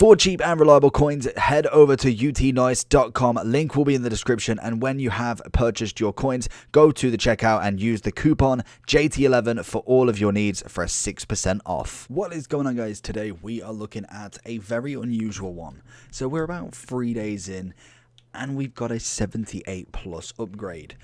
For cheap and reliable coins, head over to utnice.com. Link will be in the description, and when you have purchased your coins, go to the checkout and use the coupon JT11 for all of your needs for a 6% off. What is going on, guys? Today we are looking at a very unusual one. So we're about 3 days in and we've got a 78 plus upgrade.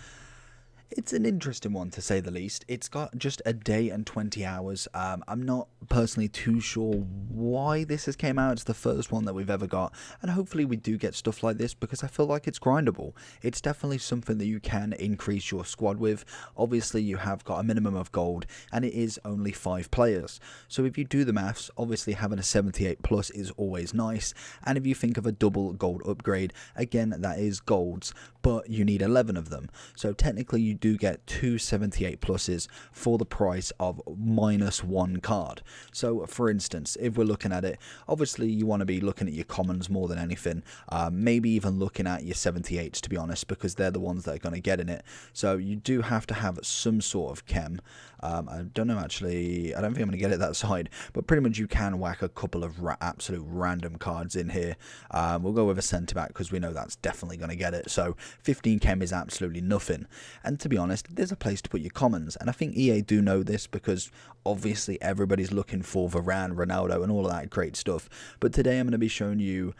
It's an interesting one, to say the least. It's got just a day and 20 hours. I'm not personally too sure why this has came out. It's the first one that we've ever got, and hopefully we do get stuff like this because I feel like it's grindable. It's definitely something that you can increase your squad with. Obviously you have got a minimum of gold and it is only 5 players. So if you do the maths, obviously having a 78 plus is always nice. And if you think of a double gold upgrade, again, that is golds, but you need 11 of them. So technically you do get 2 78 pluses for the price of -1 card. So for instance, if we're looking at it, obviously you want to be looking at your commons more than anything, maybe even looking at your 78s, to be honest, because they're the ones that are going to get in it. So you do have to have some sort of chem. I don't know, actually, I don't think I'm going to get it that side, but pretty much you can whack a couple of absolute random cards in here. We'll go with a centre back because we know that's definitely going to get it. So 15 chem is absolutely nothing. And to be honest, there's a place to put your commons, and I think EA do know this because obviously everybody's looking for Varane, Ronaldo and all of that great stuff. But today I'm going to be showing you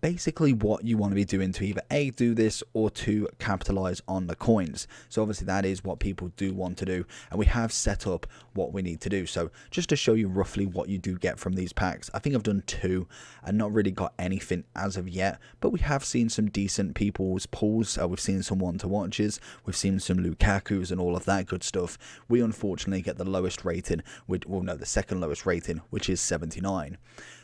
basically what you want to be doing to either A, do this, or to capitalize on the coins. So obviously that is what people do want to do, and we have set up what we need to do. So just to show you roughly what you do get from these packs, I think I've done 2 and not really got anything as of yet, but we have seen some decent people's pulls. We've seen some one-to-watches, we've seen some Lukaku's and all of that good stuff. We unfortunately get the lowest rating, the second lowest rating, which is 79.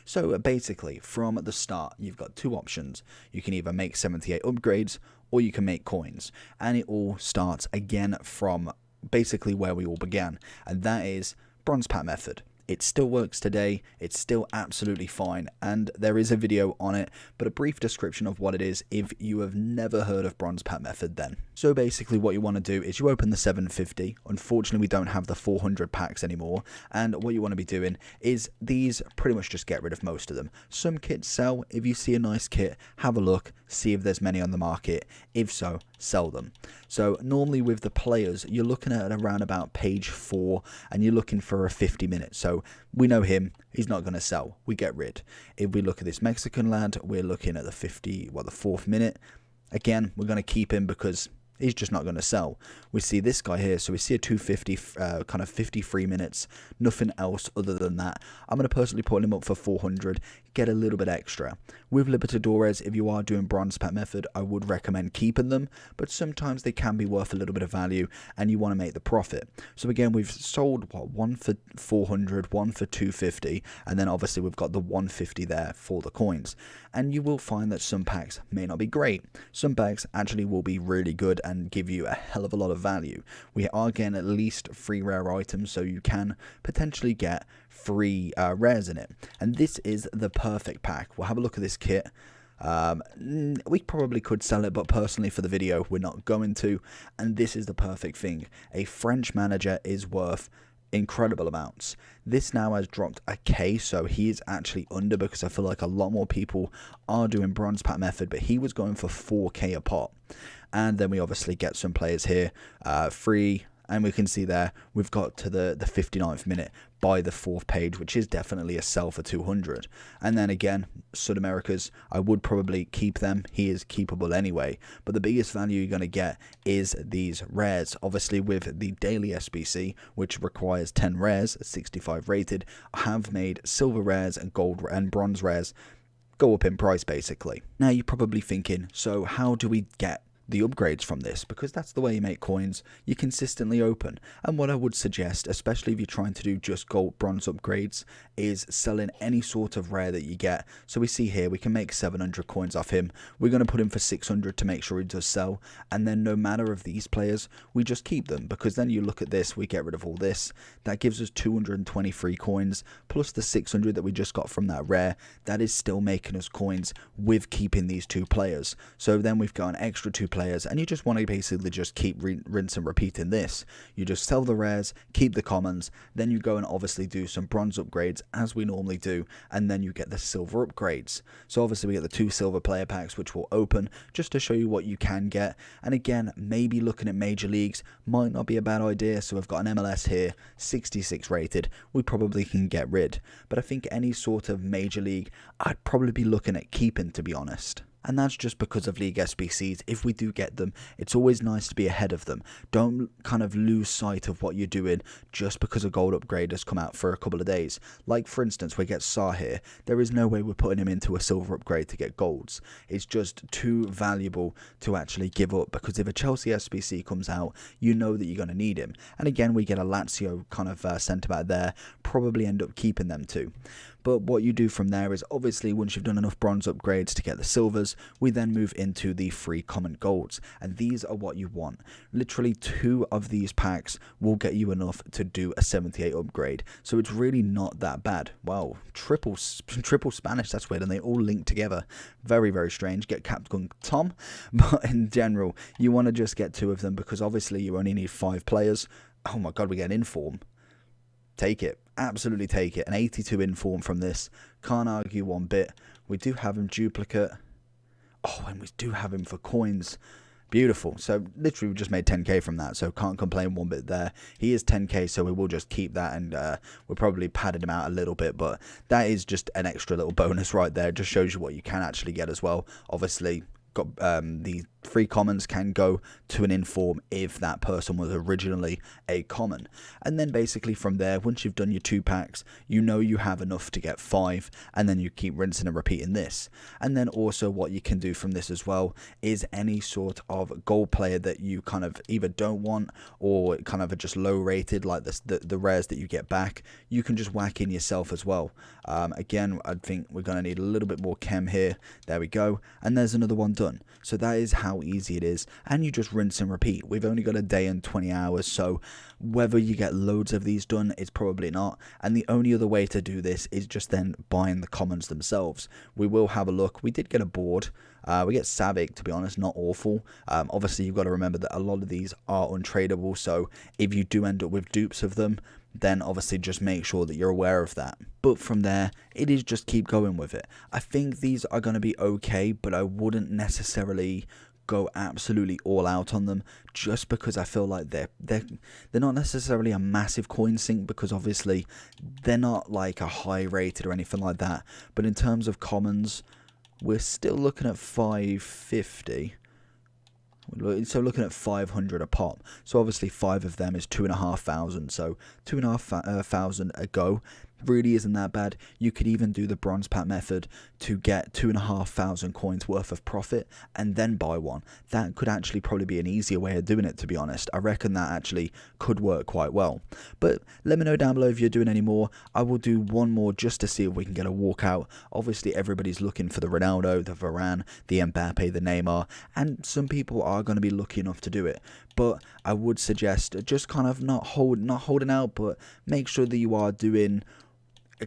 So basically, from the start, you've got 2 options. You can either make 78 upgrades, or you can make coins. And it all starts again from basically where we all began, and that is bronze pack method. It still works today, it's still absolutely fine, and there is a video on it, but a brief description of what it is if you have never heard of bronze pack method then. So basically what you want to do is you open the 750, unfortunately we don't have the 400 packs anymore, and what you want to be doing is these pretty much just get rid of most of them. Some kits sell. If you see a nice kit, have a look, see if there's many on the market, if so, sell them. So normally with the players, you're looking at around about page 4 and you're looking for a 50 minutes. So we know him, he's not going to sell, we get rid. If we look at this Mexican lad, we're looking at the 4th minute. Again, we're going to keep him because he's just not going to sell. We see this guy here, so we see a 250, kind of 53 minutes, nothing else other than that. I'm going to personally put him up for 400, get a little bit extra. With Libertadores, if you are doing bronze pack method, I would recommend keeping them, but sometimes they can be worth a little bit of value and you want to make the profit. So again, we've sold one for 400, one for 250, and then obviously we've got the 150 there for the coins. And you will find that some packs may not be great. Some packs actually will be really good and give you a hell of a lot of value. We are getting at least 3 rare items, so you can potentially get 3 rares in it. And this is the perfect pack. We'll have a look at this kit. We probably could sell it, but personally for the video we're not going to, and this is the perfect thing. A French manager is worth incredible amounts. This now has dropped a K, so he is actually under, because I feel like a lot more people are doing bronze pack method, but he was going for 4K a pop. And then we obviously get some players here free, and we can see there we've got to the 59th minute by the 4th page, which is definitely a sell for 200. And then again, Sud Americas, I would probably keep them. He is keepable anyway, but the biggest value you're going to get is these rares. Obviously with the daily SBC, which requires 10 rares, 65 rated, I have made silver rares and gold and bronze rares go up in price basically. Now you're probably thinking, so how do we get the upgrades from this? Because that's the way you make coins. You consistently open, and what I would suggest, especially if you're trying to do just gold bronze upgrades, is selling any sort of rare that you get. So we see here we can make 700 coins off him. We're going to put him for 600 to make sure he does sell, and then no matter of these players, we just keep them, because then you look at this, we get rid of all this, that gives us 223 coins plus the 600 that we just got from that rare. That is still making us coins with keeping these 2 players. So then we've got an extra 2 players, and you just want to basically just keep rinse and repeating this. You just sell the rares, keep the commons, then you go and obviously do some bronze upgrades as we normally do, and then you get the silver upgrades. So obviously we get the 2 silver player packs, which will open just to show you what you can get. And again, maybe looking at major leagues might not be a bad idea. So we've got an MLS here, 66 rated, we probably can get rid. But I think any sort of major league I'd probably be looking at keeping, to be honest. And that's just because of League SBCs. If we do get them, it's always nice to be ahead of them. Don't kind of lose sight of what you're doing just because a gold upgrade has come out for a couple of days. Like, for instance, we get Saar here. There is no way we're putting him into a silver upgrade to get golds. It's just too valuable to actually give up, because if a Chelsea SBC comes out, you know that you're going to need him. And again, we get a Lazio kind of centre-back there. Probably end up keeping them too. But what you do from there is, obviously, once you've done enough bronze upgrades to get the silvers, we then move into the free common golds. And these are what you want. Literally 2 of these packs will get you enough to do a 78 upgrade. So it's really not that bad. Wow, triple Spanish, that's weird. And they all link together. Very, very strange. Get Captain Tom. But in general, you want to just get 2 of them, because obviously you only need 5 players. Oh my god, we get an inform. Take it. Absolutely take it. An 82 inform from this. Can't argue one bit. We do have him duplicate. Oh, and we do have him for coins. Beautiful. So literally we just made 10k from that, so can't complain one bit there. He is 10k, so we will just keep that, and we'll probably padded him out a little bit, but that is just an extra little bonus right there. It just shows you what you can actually get as well. Obviously, got the free commons can go to an inform if that person was originally a common. And then basically from there, once you've done your 2 packs, you know you have enough to get 5, and then you keep rinsing and repeating this. And then also what you can do from this as well is any sort of gold player that you kind of either don't want or kind of are just low rated, like the rares that you get back, you can just whack in yourself as well. Again, I think we're going to need a little bit more chem here. There we go. And there's another one done. So that is how easy it is, and you just rinse and repeat. We've only got a day and 20 hours, so whether you get loads of these done, it's probably not. And the only other way to do this is just then buying the commons themselves. We will have a look. We did get a board. We get Savic, to be honest, not awful. Obviously, you've got to remember that a lot of these are untradeable, so if you do end up with dupes of them, then obviously just make sure that you're aware of that. But from there, it is just keep going with it. I think these are going to be okay, but I wouldn't necessarily go absolutely all out on them, just because I feel like they're not necessarily a massive coin sink, because obviously they're not like a high rated or anything like that. But in terms of commons, we're still looking at 550. So looking at 500 a pop. So obviously 5 of them is 2,500. So 2,500 a go. Really isn't that bad. You could even do the bronze pack method to get 2,500 coins worth of profit and then buy one. That could actually probably be an easier way of doing it, to be honest. I reckon that actually could work quite well. But let me know down below if you're doing any more. I will do one more just to see if we can get a walkout. Obviously everybody's looking for the Ronaldo, the Varane, the Mbappe, the Neymar, and some people are going to be lucky enough to do it. But I would suggest just kind of not holding out, but make sure that you are doing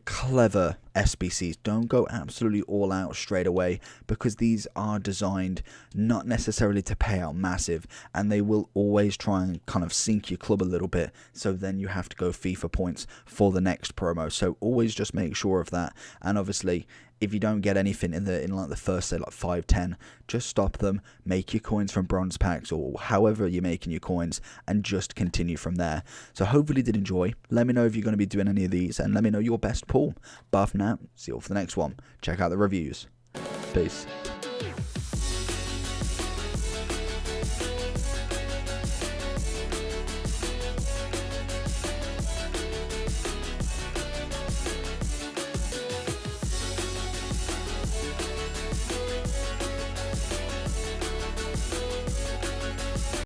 clever SBCs. Don't go absolutely all out straight away, because these are designed not necessarily to pay out massive, and they will always try and kind of sink your club a little bit, so then you have to go FIFA points for the next promo. So always just make sure of that. And obviously if you don't get anything in like the first, say, like 5-10, just stop them, make your coins from bronze packs or however you're making your coins, and just continue from there. So hopefully you did enjoy. Let me know if you're going to be doing any of these, and let me know your best pull. But for now, see you all for the next one. Check out the reviews. Peace.